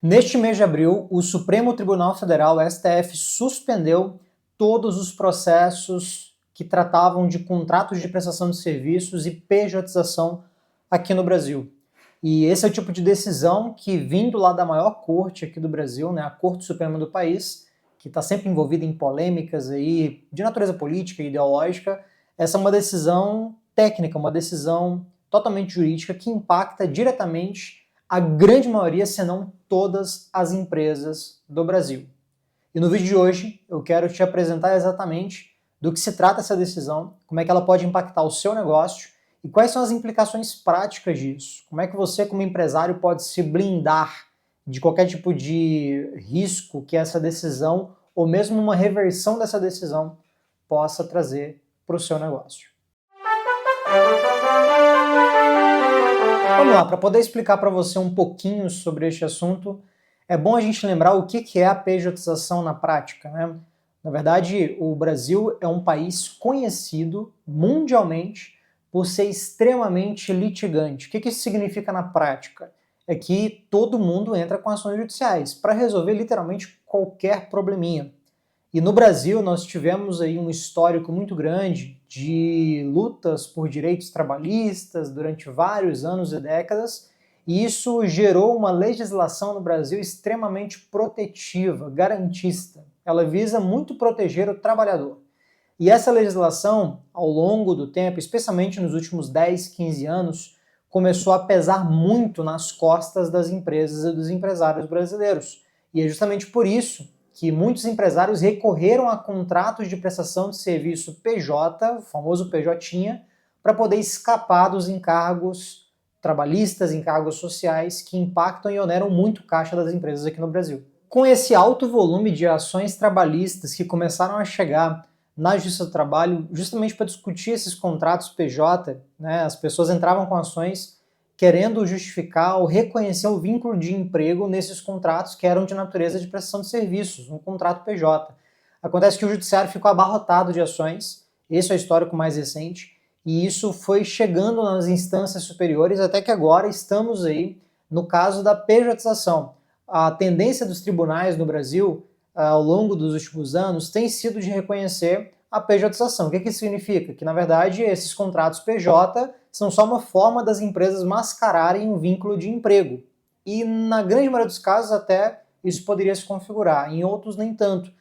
Neste mês de abril, o Supremo Tribunal Federal, STF, suspendeu todos os processos que tratavam de contratos de prestação de serviços e pejotização aqui no Brasil. E esse é o tipo de decisão que, vindo lá da maior corte aqui do Brasil, né, a Corte Suprema do país, que está sempre envolvida em polêmicas aí de natureza política e ideológica, essa é uma decisão técnica, uma decisão totalmente jurídica que impacta diretamente a grande maioria, se não todas as empresas do Brasil. E no vídeo de hoje eu quero te apresentar exatamente do que se trata essa decisão, como é que ela pode impactar o seu negócio e quais são as implicações práticas disso. Como é que você, como empresário, pode se blindar de qualquer tipo de risco que essa decisão, ou mesmo uma reversão dessa decisão, possa trazer para o seu negócio. Vamos lá, para poder explicar para você um pouquinho sobre este assunto, é bom a gente lembrar o que é a pejotização na prática, né? Na verdade, o Brasil é um país conhecido mundialmente por ser extremamente litigante. O que isso significa na prática? É que todo mundo entra com ações judiciais para resolver literalmente qualquer probleminha. E no Brasil nós tivemos aí um histórico muito grande de lutas por direitos trabalhistas durante vários anos e décadas, e isso gerou uma legislação no Brasil extremamente protetiva, garantista. Ela visa muito proteger o trabalhador. E essa legislação, ao longo do tempo, especialmente nos últimos 10, 15 anos, começou a pesar muito nas costas das empresas e dos empresários brasileiros. E é justamente por isso que muitos empresários recorreram a contratos de prestação de serviço PJ, o famoso PJ, para poder escapar dos encargos trabalhistas, encargos sociais que impactam e oneram muito o caixa das empresas aqui no Brasil. Com esse alto volume de ações trabalhistas que começaram a chegar na Justiça do Trabalho, justamente para discutir esses contratos PJ, né, as pessoas entravam com ações querendo justificar ou reconhecer o vínculo de emprego nesses contratos que eram de natureza de prestação de serviços, um contrato PJ. Acontece que o judiciário ficou abarrotado de ações, esse é o histórico mais recente, e isso foi chegando nas instâncias superiores até que agora estamos aí no caso da pejotização. A tendência dos tribunais no Brasil, ao longo dos últimos anos, tem sido de reconhecer a pejotização. O que isso significa? Que, na verdade, esses contratos PJ são só uma forma das empresas mascararem um vínculo de emprego. E, na grande maioria dos casos, até isso poderia se configurar, em outros nem tanto.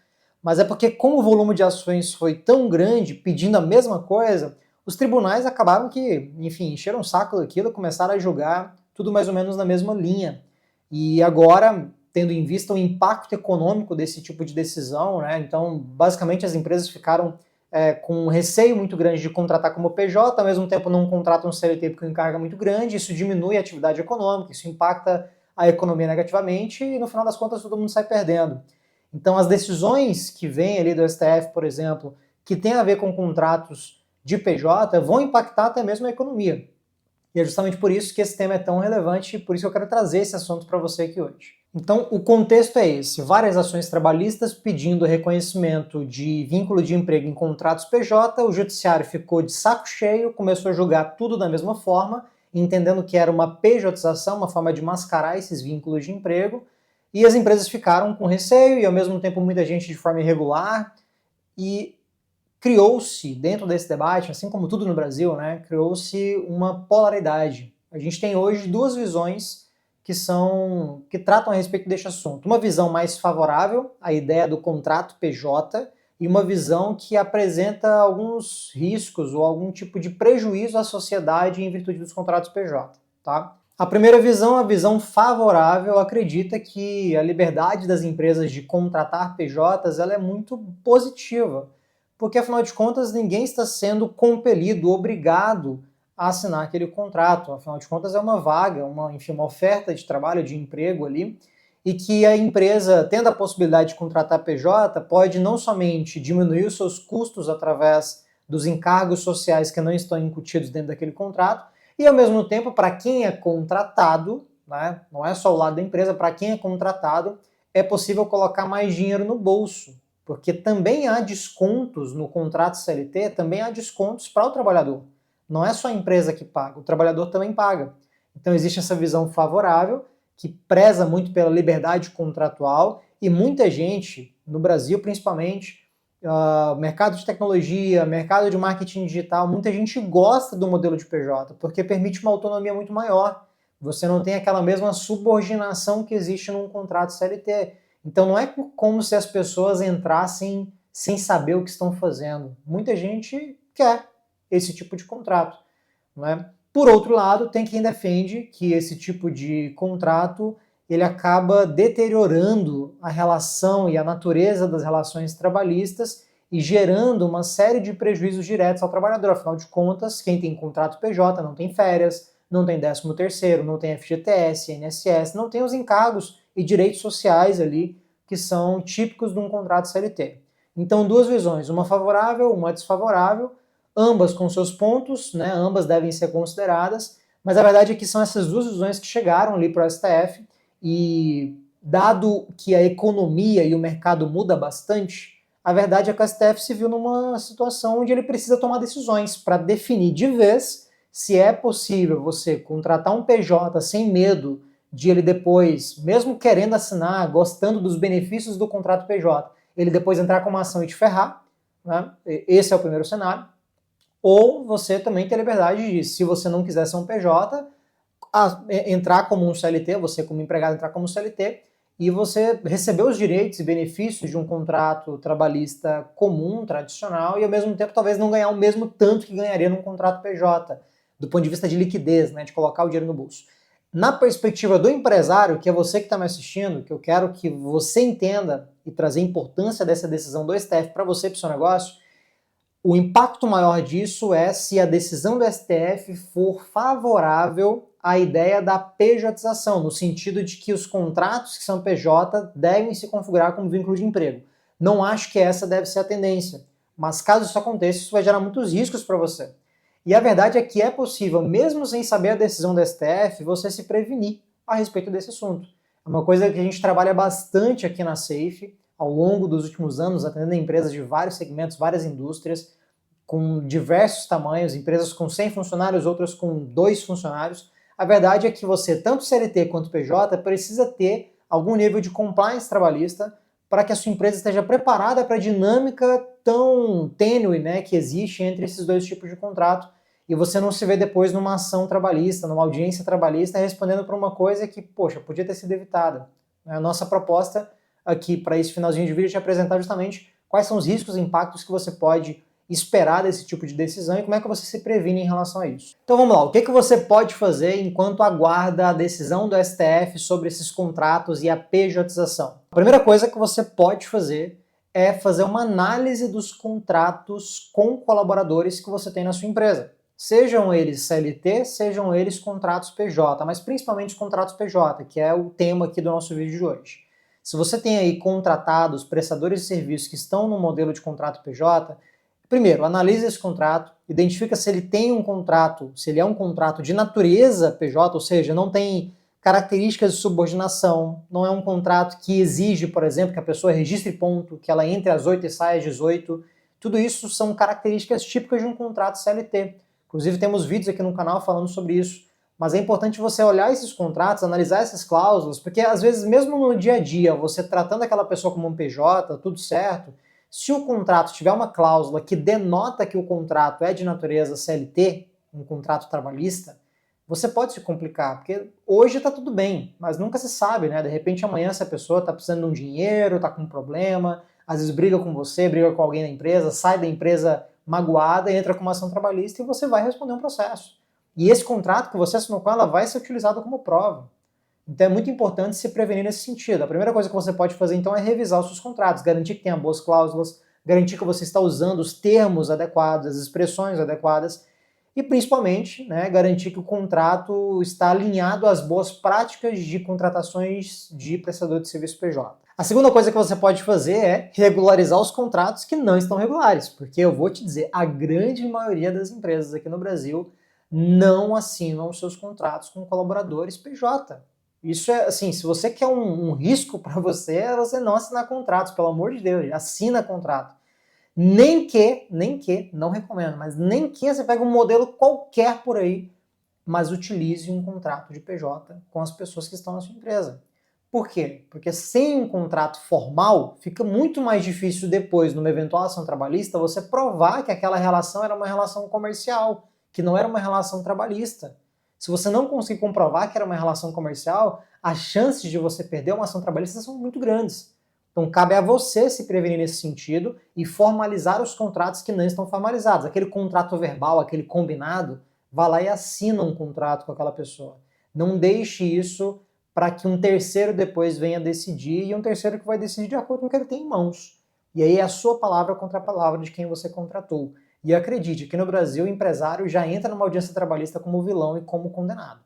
Mas é porque, como o volume de ações foi tão grande, pedindo a mesma coisa, os tribunais acabaram que, enfim, encheram o saco daquilo, começaram a julgar tudo mais ou menos na mesma linha. E agora, tendo em vista o impacto econômico desse tipo de decisão, né, então, basicamente, as empresas ficaram com um receio muito grande de contratar como PJ, ao mesmo tempo não contratam CLT porque o encargo é muito grande, isso diminui a atividade econômica, isso impacta a economia negativamente e, no final das contas, todo mundo sai perdendo. Então, as decisões que vêm ali do STF, por exemplo, que tem a ver com contratos de PJ, vão impactar até mesmo a economia. E é justamente por isso que esse tema é tão relevante e por isso que eu quero trazer esse assunto para você aqui hoje. Então, o contexto é esse: várias ações trabalhistas pedindo reconhecimento de vínculo de emprego em contratos PJ, o judiciário ficou de saco cheio, começou a julgar tudo da mesma forma, entendendo que era uma pejotização, uma forma de mascarar esses vínculos de emprego, e as empresas ficaram com receio e, ao mesmo tempo, muita gente de forma irregular, e criou-se, dentro desse debate, assim como tudo no Brasil, né, criou-se uma polaridade. A gente tem hoje duas visões que tratam a respeito deste assunto. Uma visão mais favorável à ideia do contrato PJ e uma visão que apresenta alguns riscos ou algum tipo de prejuízo à sociedade em virtude dos contratos PJ. Tá? A primeira visão, a visão favorável, acredita que a liberdade das empresas de contratar PJs ela é muito positiva, porque afinal de contas ninguém está sendo compelido, obrigado a assinar aquele contrato. Afinal de contas é uma vaga, uma oferta de trabalho, de emprego ali, e que a empresa, tendo a possibilidade de contratar PJ, pode não somente diminuir os seus custos através dos encargos sociais que não estão incutidos dentro daquele contrato, e ao mesmo tempo, para quem é contratado, né, não é só o lado da empresa, para quem é contratado, é possível colocar mais dinheiro no bolso, porque também há descontos no contrato CLT, também há descontos para o trabalhador. Não é só a empresa que paga, o trabalhador também paga. Então existe essa visão favorável, que preza muito pela liberdade contratual, e muita gente, no Brasil principalmente, mercado de tecnologia, mercado de marketing digital, muita gente gosta do modelo de PJ, porque permite uma autonomia muito maior. Você não tem aquela mesma subordinação que existe num contrato CLT. Então não é como se as pessoas entrassem sem saber o que estão fazendo. Muita gente quer esse tipo de contrato, não é? Por outro lado, tem quem defende que esse tipo de contrato ele acaba deteriorando a relação e a natureza das relações trabalhistas e gerando uma série de prejuízos diretos ao trabalhador. Afinal de contas, quem tem contrato PJ não tem férias, não tem 13º, não tem FGTS, INSS, não tem os encargos e direitos sociais ali que são típicos de um contrato CLT. Então, duas visões, uma favorável, uma desfavorável, ambas com seus pontos, né, ambas devem ser consideradas, mas a verdade é que são essas duas visões que chegaram ali para o STF e, dado que a economia e o mercado muda bastante, a verdade é que o STF se viu numa situação onde ele precisa tomar decisões para definir de vez se é possível você contratar um PJ sem medo de ele depois, mesmo querendo assinar, gostando dos benefícios do contrato PJ, ele depois entrar com uma ação e te ferrar, né? Esse é o primeiro cenário. Ou você também tem a liberdade de, se você não quiser ser um PJ, entrar como um CLT, você como empregado entrar como CLT, e você receber os direitos e benefícios de um contrato trabalhista comum, tradicional, e ao mesmo tempo talvez não ganhar o mesmo tanto que ganharia num contrato PJ, do ponto de vista de liquidez, né, de colocar o dinheiro no bolso. Na perspectiva do empresário, que é você que está me assistindo, que eu quero que você entenda e trazer a importância dessa decisão do STF para você e para o seu negócio, o impacto maior disso é se a decisão do STF for favorável à ideia da pejotização, no sentido de que os contratos que são PJ devem se configurar como vínculo de emprego. Não acho que essa deve ser a tendência, mas caso isso aconteça, isso vai gerar muitos riscos para você. E a verdade é que é possível, mesmo sem saber a decisão do STF, você se prevenir a respeito desse assunto. É uma coisa que a gente trabalha bastante aqui na Safe, ao longo dos últimos anos, atendendo empresas de vários segmentos, várias indústrias, com diversos tamanhos, empresas com 100 funcionários, outras com 2 funcionários. A verdade é que você, tanto CLT quanto PJ, precisa ter algum nível de compliance trabalhista para que a sua empresa esteja preparada para a dinâmica tão tênue, né, que existe entre esses dois tipos de contrato, e você não se vê depois numa ação trabalhista, numa audiência trabalhista, respondendo para uma coisa que, poxa, podia ter sido evitada. A nossa proposta aqui para esse finalzinho de vídeo é te apresentar justamente quais são os riscos e impactos que você pode esperar desse tipo de decisão e como é que você se previne em relação a isso. Então vamos lá, o que você pode fazer enquanto aguarda a decisão do STF sobre esses contratos e a pejotização? A primeira coisa que você pode fazer é fazer uma análise dos contratos com colaboradores que você tem na sua empresa. Sejam eles CLT, sejam eles contratos PJ, mas principalmente os contratos PJ, que é o tema aqui do nosso vídeo de hoje. Se você tem aí contratados, prestadores de serviços que estão no modelo de contrato PJ, primeiro, analise esse contrato, identifica se ele tem um contrato, se ele é um contrato de natureza PJ, ou seja, não tem características de subordinação, não é um contrato que exige, por exemplo, que a pessoa registre ponto, que ela entre às 8 e saia às 18. Tudo isso são características típicas de um contrato CLT. Inclusive temos vídeos aqui no canal falando sobre isso. Mas é importante você olhar esses contratos, analisar essas cláusulas, porque às vezes mesmo no dia a dia, você tratando aquela pessoa como um PJ, tudo certo, se o contrato tiver uma cláusula que denota que o contrato é de natureza CLT, um contrato trabalhista, você pode se complicar, porque hoje está tudo bem, mas nunca se sabe, né? De repente amanhã essa pessoa está precisando de um dinheiro, está com um problema, às vezes briga com você, briga com alguém da empresa, sai da empresa magoada, entra com uma ação trabalhista e você vai responder um processo. E esse contrato que você assinou com ela vai ser utilizado como prova. Então é muito importante se prevenir nesse sentido. A primeira coisa que você pode fazer então é revisar os seus contratos, garantir que tenha boas cláusulas, garantir que você está usando os termos adequados, as expressões adequadas e principalmente, né, garantir que o contrato está alinhado às boas práticas de contratações de prestador de serviço PJ. A segunda coisa que você pode fazer é regularizar os contratos que não estão regulares, porque eu vou te dizer, a grande maioria das empresas aqui no Brasil não assinam os seus contratos com colaboradores PJ. Isso é assim, se você quer um risco para você, é você não assinar contratos, pelo amor de Deus, assina contrato. Nem que, não recomendo, mas nem que você pegue um modelo qualquer por aí, mas utilize um contrato de PJ com as pessoas que estão na sua empresa. Por quê? Porque sem um contrato formal, fica muito mais difícil depois, numa eventual ação trabalhista, você provar que aquela relação era uma relação comercial, que não era uma relação trabalhista. Se você não conseguir comprovar que era uma relação comercial, as chances de você perder uma ação trabalhista são muito grandes. Então cabe a você se prevenir nesse sentido e formalizar os contratos que não estão formalizados. Aquele contrato verbal, aquele combinado, vá lá e assina um contrato com aquela pessoa. Não deixe isso para que um terceiro depois venha decidir, e um terceiro que vai decidir de acordo com o que ele tem em mãos. E aí é a sua palavra contra a palavra de quem você contratou. E acredite, aqui no Brasil o empresário já entra numa audiência trabalhista como vilão e como condenado.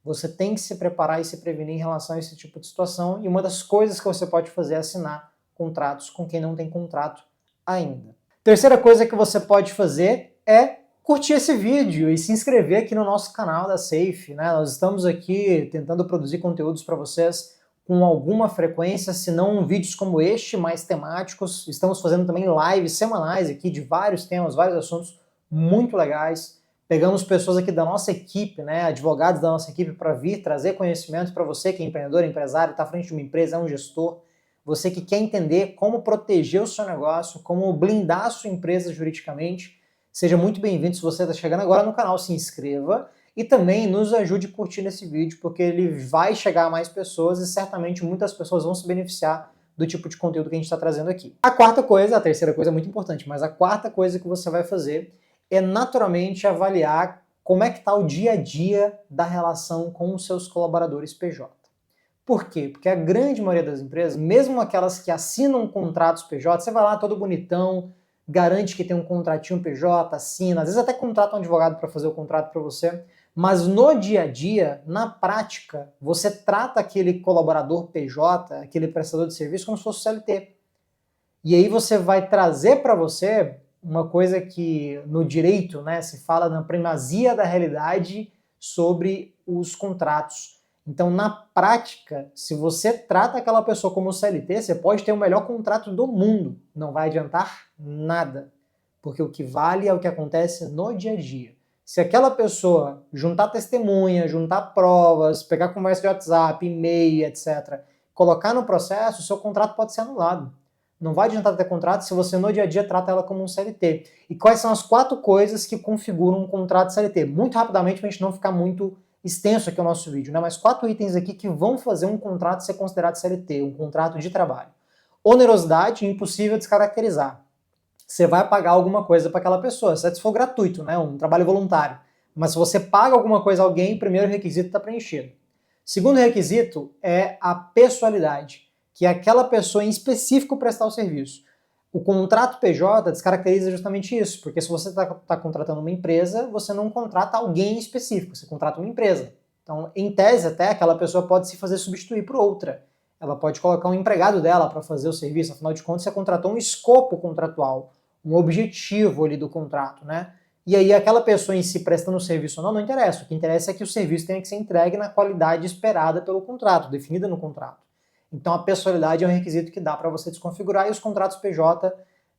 Você tem que se preparar e se prevenir em relação a esse tipo de situação, e uma das coisas que você pode fazer é assinar contratos com quem não tem contrato ainda. Terceira coisa que você pode fazer é curtir esse vídeo e se inscrever aqui no nosso canal da Safe, né? Nós estamos aqui tentando produzir conteúdos para vocês com alguma frequência, se não vídeos como este, mais temáticos. Estamos fazendo também lives semanais aqui de vários temas, vários assuntos muito legais. Pegamos pessoas aqui da nossa equipe, né, advogados da nossa equipe, para vir trazer conhecimento para você que é empreendedor, empresário, está à frente de uma empresa, é um gestor. Você que quer entender como proteger o seu negócio, como blindar a sua empresa juridicamente. Seja muito bem-vindo. Se você está chegando agora no canal, se inscreva e também nos ajude curtindo esse vídeo, porque ele vai chegar a mais pessoas e certamente muitas pessoas vão se beneficiar do tipo de conteúdo que a gente está trazendo aqui. A quarta coisa, a terceira coisa é muito importante, mas a quarta coisa que você vai fazer é naturalmente avaliar como é que está o dia a dia da relação com os seus colaboradores PJ. Por quê? Porque a grande maioria das empresas, mesmo aquelas que assinam contratos PJ, você vai lá todo bonitão, garante que tem um contratinho PJ, assina, às vezes até contrata um advogado para fazer o contrato para você, mas no dia a dia, na prática, você trata aquele colaborador PJ, aquele prestador de serviço, como se fosse o CLT. E aí você vai trazer para você uma coisa que no direito, né, se fala na primazia da realidade sobre os contratos. Então, na prática, se você trata aquela pessoa como CLT, você pode ter o melhor contrato do mundo, não vai adiantar nada, porque o que vale é o que acontece no dia a dia. Se aquela pessoa juntar testemunha, juntar provas, pegar conversa de WhatsApp, e-mail, etc., colocar no processo, o seu contrato pode ser anulado. Não vai adiantar ter contrato se você no dia a dia trata ela como um CLT. E quais são as 4 coisas que configuram um contrato CLT? Muito rapidamente, para a gente não ficar muito extenso aqui o nosso vídeo, né? Mas 4 itens aqui que vão fazer um contrato ser considerado CLT, um contrato de trabalho. Onerosidade, impossível descaracterizar. Você vai pagar alguma coisa para aquela pessoa, se for gratuito, né? Um trabalho voluntário. Mas se você paga alguma coisa a alguém, o primeiro requisito está preenchido. Segundo requisito é a pessoalidade, que é aquela pessoa em específico prestar o serviço. O contrato PJ descaracteriza justamente isso, porque se você está contratando uma empresa, você não contrata alguém específico, você contrata uma empresa. Então, em tese, até aquela pessoa pode se fazer substituir por outra. Ela pode colocar um empregado dela para fazer o serviço, afinal de contas, você contratou um escopo contratual, um objetivo ali do contrato, né? E aí aquela pessoa em si prestando o serviço ou não, não interessa. O que interessa é que o serviço tenha que ser entregue na qualidade esperada pelo contrato, definida no contrato. Então a pessoalidade é um requisito que dá para você desconfigurar, e os contratos PJ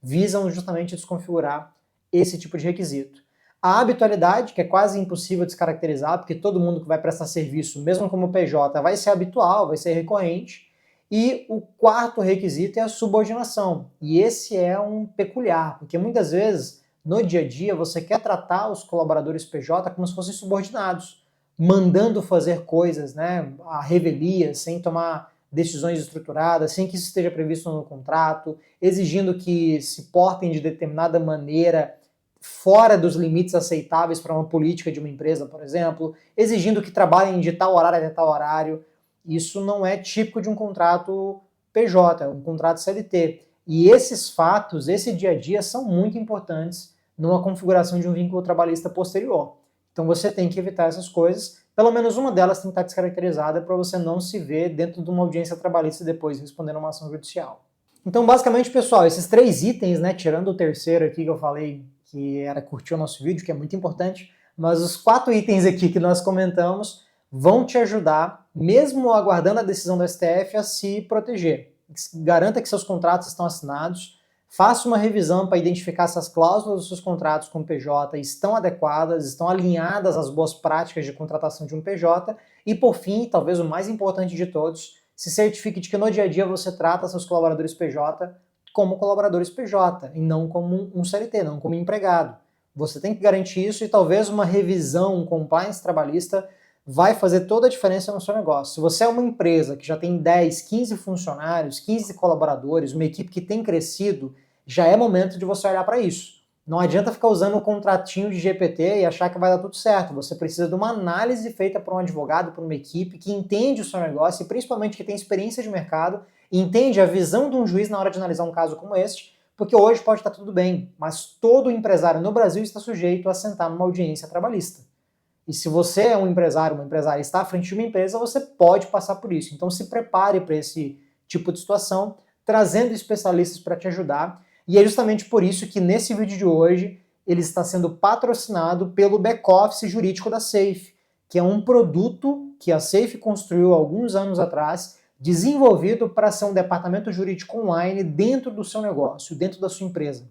visam justamente desconfigurar esse tipo de requisito. A habitualidade, que é quase impossível descaracterizar, porque todo mundo que vai prestar serviço, mesmo como PJ, vai ser habitual, vai ser recorrente. E o quarto requisito é a subordinação. E esse é um peculiar, porque muitas vezes, no dia a dia, você quer tratar os colaboradores PJ como se fossem subordinados, mandando fazer coisas, né, à revelia, sem tomar decisões estruturadas, sem que isso esteja previsto no contrato, exigindo que se portem de determinada maneira fora dos limites aceitáveis para uma política de uma empresa, por exemplo, exigindo que trabalhem de tal horário até tal horário. Isso não é típico de um contrato PJ, é um contrato CLT. E esses fatos, esse dia a dia, são muito importantes numa configuração de um vínculo trabalhista posterior. Então você tem que evitar essas coisas. Pelo menos uma delas tem que estar descaracterizada para você não se ver dentro de uma audiência trabalhista e depois respondendo uma ação judicial. Então, basicamente, pessoal, esses 3 itens, né, tirando o terceiro aqui que eu falei que era curtir o nosso vídeo, que é muito importante, mas os 4 itens aqui que nós comentamos vão te ajudar, mesmo aguardando a decisão do STF, a se proteger. Garanta que seus contratos estão assinados, Faça uma revisão para identificar se as cláusulas dos seus contratos com o PJ estão adequadas, estão alinhadas às boas práticas de contratação de um PJ. E por fim, talvez o mais importante de todos, se certifique de que no dia a dia você trata seus colaboradores PJ como colaboradores PJ e não como um CLT, não como empregado. Você tem que garantir isso e talvez uma revisão, um compliance trabalhista vai fazer toda a diferença no seu negócio. Se você é uma empresa que já tem 10, 15 funcionários, 15 colaboradores, uma equipe que tem crescido, já é momento de você olhar para isso. Não adianta ficar usando um contratinho de GPT e achar que vai dar tudo certo. Você precisa de uma análise feita por um advogado, por uma equipe que entende o seu negócio e principalmente que tem experiência de mercado e entende a visão de um juiz na hora de analisar um caso como este, porque hoje pode estar tudo bem, mas todo empresário no Brasil está sujeito a sentar numa audiência trabalhista. E se você é um empresário, uma empresária, está à frente de uma empresa, você pode passar por isso. Então se prepare para esse tipo de situação, trazendo especialistas para te ajudar. E é justamente por isso que nesse vídeo de hoje ele está sendo patrocinado pelo back-office jurídico da Safe, que é um produto que a Safe construiu há alguns anos atrás, desenvolvido para ser um departamento jurídico online dentro do seu negócio, dentro da sua empresa.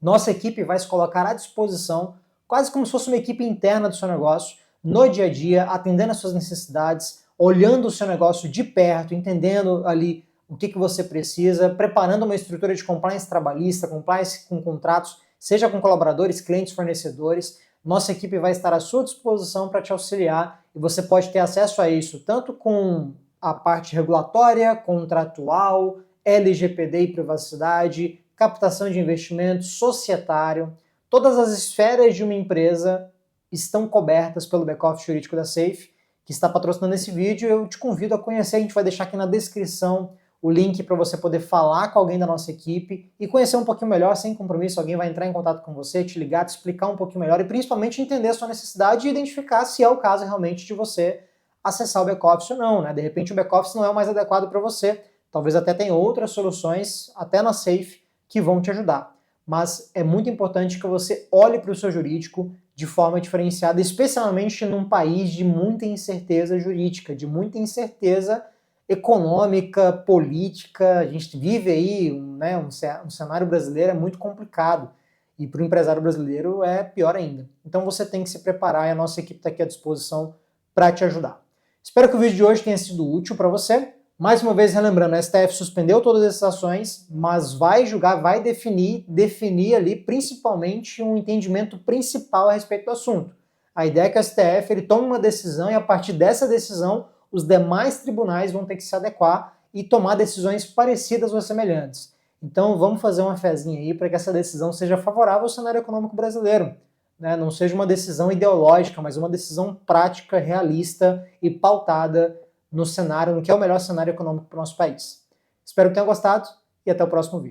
Nossa equipe vai se colocar à disposição, quase como se fosse uma equipe interna do seu negócio, no dia a dia, atendendo às suas necessidades, olhando o seu negócio de perto, entendendo ali o que você precisa, preparando uma estrutura de compliance trabalhista, compliance com contratos, seja com colaboradores, clientes, fornecedores. Nossa equipe vai estar à sua disposição para te auxiliar e você pode ter acesso a isso tanto com a parte regulatória, contratual, LGPD e privacidade, captação de investimentos, societário. Todas as esferas de uma empresa estão cobertas pelo back-office jurídico da Safe, que está patrocinando esse vídeo. Eu te convido a conhecer, a gente vai deixar aqui na descrição o link para você poder falar com alguém da nossa equipe e conhecer um pouquinho melhor, sem compromisso. Alguém vai entrar em contato com você, te ligar, te explicar um pouquinho melhor e principalmente entender a sua necessidade e identificar se é o caso realmente de você acessar o back-office ou não, né? De repente o back-office não é o mais adequado para você, talvez até tenha outras soluções, até na Safe, que vão te ajudar. Mas é muito importante que você olhe para o seu jurídico de forma diferenciada, especialmente num país de muita incerteza jurídica, de muita incerteza econômica, política. A gente vive aí um cenário brasileiro é muito complicado e para o empresário brasileiro é pior ainda. Então você tem que se preparar e a nossa equipe está aqui à disposição para te ajudar. Espero que o vídeo de hoje tenha sido útil para você. Mais uma vez, relembrando, a STF suspendeu todas essas ações, mas vai julgar, vai definir ali principalmente um entendimento principal a respeito do assunto. A ideia é que o STF ele tome uma decisão e a partir dessa decisão os demais tribunais vão ter que se adequar e tomar decisões parecidas ou semelhantes. Então vamos fazer uma fezinha aí para que essa decisão seja favorável ao cenário econômico brasileiro. Né? Não seja uma decisão ideológica, mas uma decisão prática, realista e pautada no cenário, no que é o melhor cenário econômico para o nosso país. Espero que tenham gostado e até o próximo vídeo.